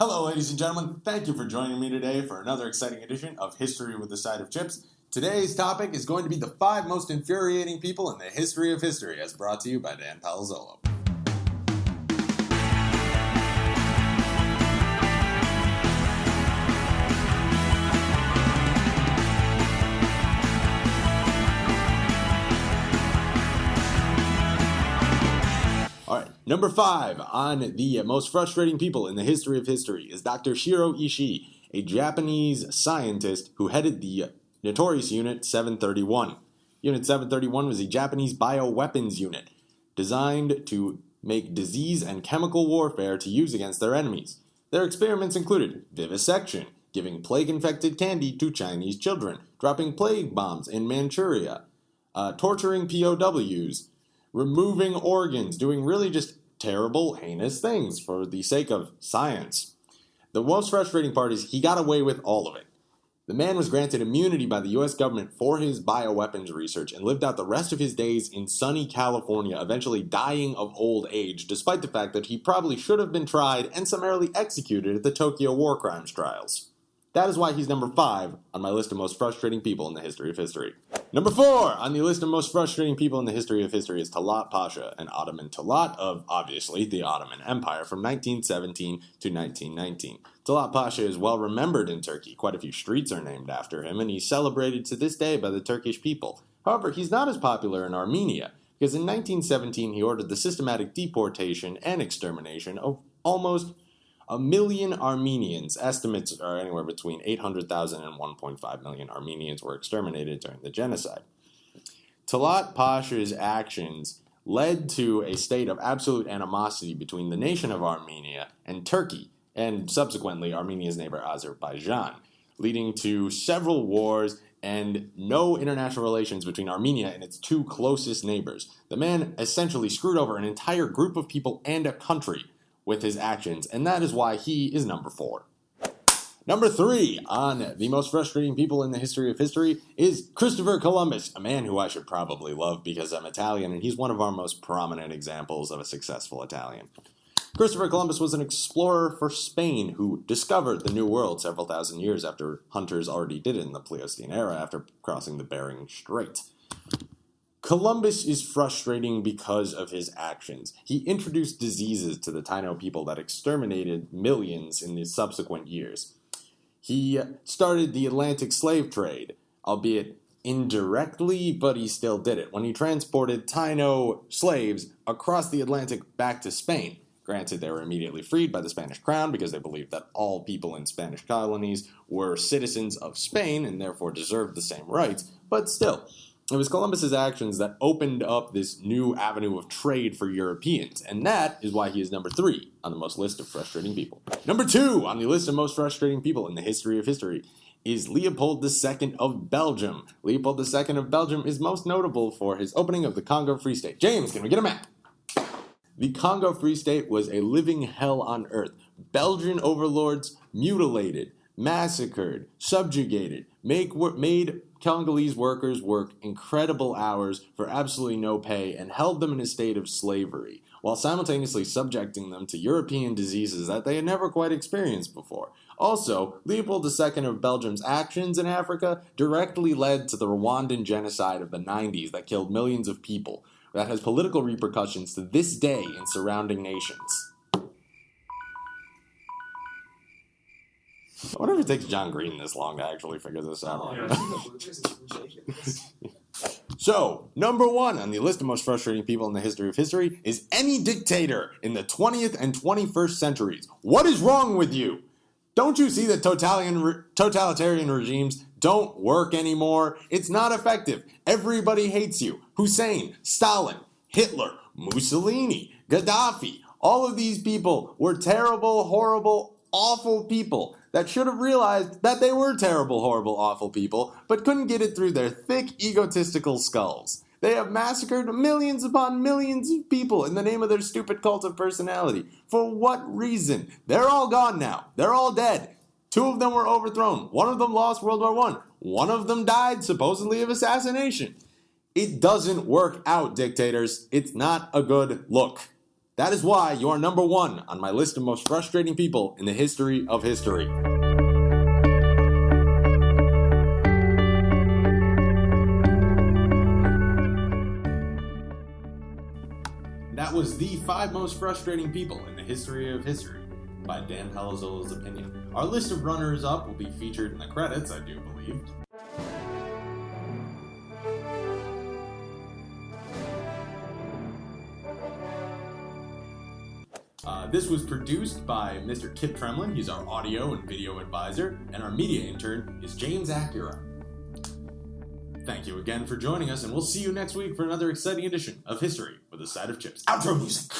Hello, ladies and gentlemen. Thank you for joining me today for another exciting edition of History with a Side of Chips. Today's topic is going to be the 5 most infuriating people in the history of history, as brought to you by Dan Palazzolo. Alright, number 5 on the most frustrating people in the history of history is Dr. Shiro Ishii, a Japanese scientist who headed the notorious Unit 731. Unit 731 was a Japanese bioweapons unit designed to make disease and chemical warfare to use against their enemies. Their experiments included vivisection, giving plague-infected candy to Chinese children, dropping plague bombs in Manchuria, torturing POWs, removing organs, doing really just terrible, heinous things for the sake of science. The most frustrating part is he got away with all of it. The man was granted immunity by the US government for his bioweapons research and lived out the rest of his days in sunny California, eventually dying of old age, despite the fact that he probably should have been tried and summarily executed at the Tokyo war crimes trials. That is why he's number 5 on my list of most frustrating people in the history of history. Number 4 on the list of most frustrating people in the history of history is Talat Pasha, an Ottoman Talat of, obviously, the Ottoman Empire from 1917 to 1919. Talat Pasha is well remembered in Turkey. Quite a few streets are named after him, and he's celebrated to this day by the Turkish people. However, he's not as popular in Armenia, because in 1917 he ordered the systematic deportation and extermination of almost 1 million Armenians. Estimates are anywhere between 800,000 and 1.5 million Armenians were exterminated during the genocide. Talat Pasha's actions led to a state of absolute animosity between the nation of Armenia and Turkey, and subsequently Armenia's neighbor Azerbaijan, leading to several wars and no international relations between Armenia and its 2 closest neighbors. The man essentially screwed over an entire group of people and a country with his actions, and that is why he is number 4. Number 3 on the most frustrating people in the history of history is Christopher Columbus, a man who I should probably love because I'm Italian, and he's one of our most prominent examples of a successful Italian. Christopher Columbus was an explorer for Spain who discovered the New World several thousand years after hunters already did it in the Pleistocene era after crossing the Bering Strait. Columbus is frustrating because of his actions. He introduced diseases to the Taino people that exterminated millions in the subsequent years. He started the Atlantic slave trade, albeit indirectly, but he still did it, when he transported Taino slaves across the Atlantic back to Spain. Granted, they were immediately freed by the Spanish crown because they believed that all people in Spanish colonies were citizens of Spain and therefore deserved the same rights, but still, it was Columbus's actions that opened up this new avenue of trade for Europeans, and that is why he is number 3 on the most list of frustrating people. Number 2 on the list of most frustrating people in the history of history is Leopold II of Belgium. Leopold II of Belgium is most notable for his opening of the Congo Free State. James, can we get a map? The Congo Free State was a living hell on earth. Belgian overlords mutilated, massacred, subjugated, made Congolese workers work incredible hours for absolutely no pay and held them in a state of slavery, while simultaneously subjecting them to European diseases that they had never quite experienced before. Also, Leopold II of Belgium's actions in Africa directly led to the Rwandan genocide of the 90s that killed millions of people, that has political repercussions to this day in surrounding nations. I wonder if it takes John Green this long to actually figure this out. So, number 1 on the list of most frustrating people in the history of history is any dictator in the 20th and 21st centuries. What is wrong with you? Don't you see that totalitarian regimes don't work anymore? It's not effective. Everybody hates you. Hussein, Stalin, Hitler, Mussolini, Gaddafi. All of these people were terrible, horrible, awful people that should have realized that they were terrible, horrible, awful people, but couldn't get it through their thick, egotistical skulls. They have massacred millions upon millions of people in the name of their stupid cult of personality. For what reason? They're all gone now. They're all dead. 2 of them were overthrown. 1 of them lost World War I. 1 of them died, supposedly of assassination. It doesn't work out, dictators. It's not a good look. That is why you are number 1 on my list of most frustrating people in the history of history. That was the 5 most frustrating people in the history of history by Dan Palazzola's opinion. Our list of runners-up will be featured in the credits, I do believe. This was produced by Mr. Kip Tremlin. He's our audio and video advisor, and our media intern is James Acura. Thank you again for joining us, and we'll see you next week for another exciting edition of History with a Side of Chips. Outro music!